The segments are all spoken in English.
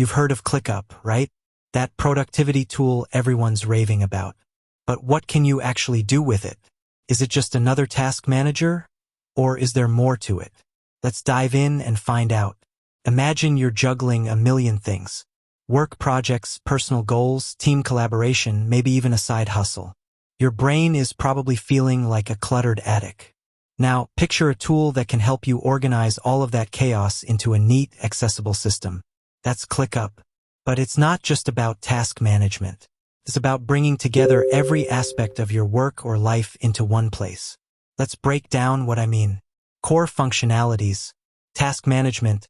You've heard of ClickUp, right? That productivity tool everyone's raving about. But what can you actually do with it? Is it just another task manager? Or is there more to it? Let's dive in and find out. Imagine you're juggling a million things. Work projects, personal goals, team collaboration, maybe even a side hustle. Your brain is probably feeling like a cluttered attic. Now, picture a tool that can help you organize all of that chaos into a neat, accessible system. That's ClickUp. But it's not just about task management. It's about bringing together every aspect of your work or life into one place. Let's break down what I mean. Core functionalities, task management.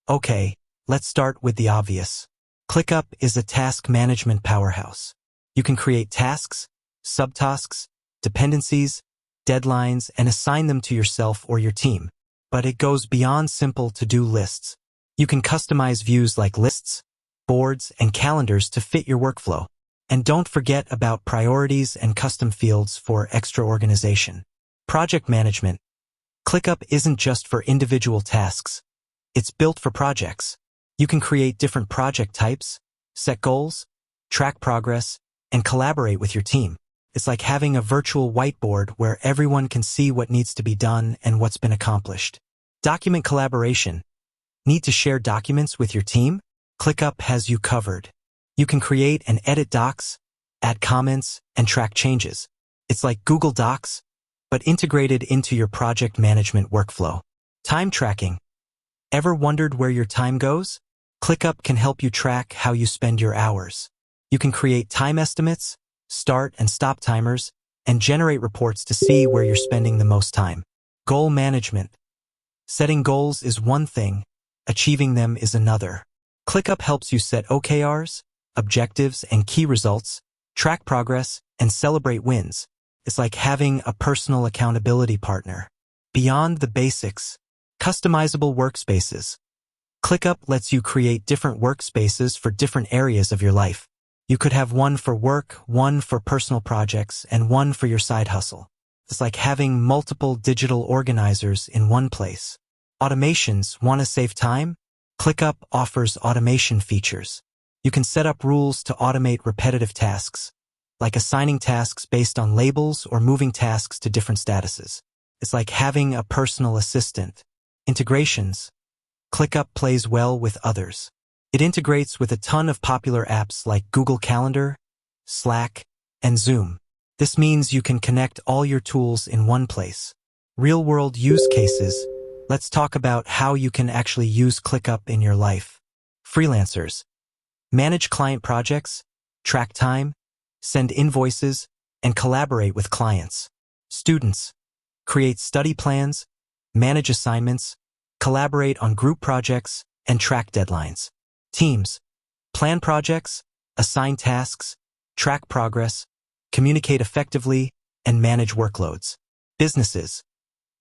Okay, let's start with the obvious. ClickUp is a task management powerhouse. You can create tasks, subtasks, dependencies, deadlines, and assign them to yourself or your team. But it goes beyond simple to-do lists. You can customize views like lists, boards, and calendars to fit your workflow. And don't forget about priorities and custom fields for extra organization. Project management. ClickUp isn't just for individual tasks. It's built for projects. You can create different project types, set goals, track progress, and collaborate with your team. It's like having a virtual whiteboard where everyone can see what needs to be done and what's been accomplished. Document collaboration. Need to share documents with your team? ClickUp has you covered. You can create and edit docs, add comments, and track changes. It's like Google Docs, but integrated into your project management workflow. Time tracking. Ever wondered where your time goes? ClickUp can help you track how you spend your hours. You can create time estimates, start and stop timers, and generate reports to see where you're spending the most time. Goal management. Setting goals is one thing, achieving them is another. ClickUp helps you set OKRs, objectives, and key results, track progress, and celebrate wins. It's like having a personal accountability partner. Beyond the basics, customizable workspaces. ClickUp lets you create different workspaces for different areas of your life. You could have one for work, one for personal projects, and one for your side hustle. It's like having multiple digital organizers in one place. Automations. Want to save time? ClickUp offers automation features. You can set up rules to automate repetitive tasks, like assigning tasks based on labels or moving tasks to different statuses. It's like having a personal assistant. Integrations. ClickUp plays well with others. It integrates with a ton of popular apps like Google Calendar, Slack, and Zoom. This means you can connect all your tools in one place. Real-world use cases. Let's talk about how you can actually use ClickUp in your life. Freelancers. Manage client projects, track time, send invoices, and collaborate with clients. Students. Create study plans, manage assignments, collaborate on group projects, and track deadlines. Teams. Plan projects, assign tasks, track progress, communicate effectively, and manage workloads. Businesses.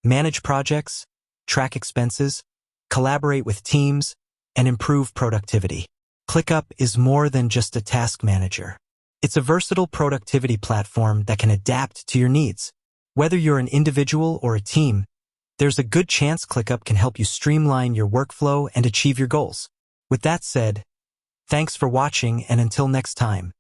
Manage projects, track expenses, collaborate with teams, and improve productivity. ClickUp is more than just a task manager. It's a versatile productivity platform that can adapt to your needs. Whether you're an individual or a team, there's a good chance ClickUp can help you streamline your workflow and achieve your goals. With that said, thanks for watching, and until next time.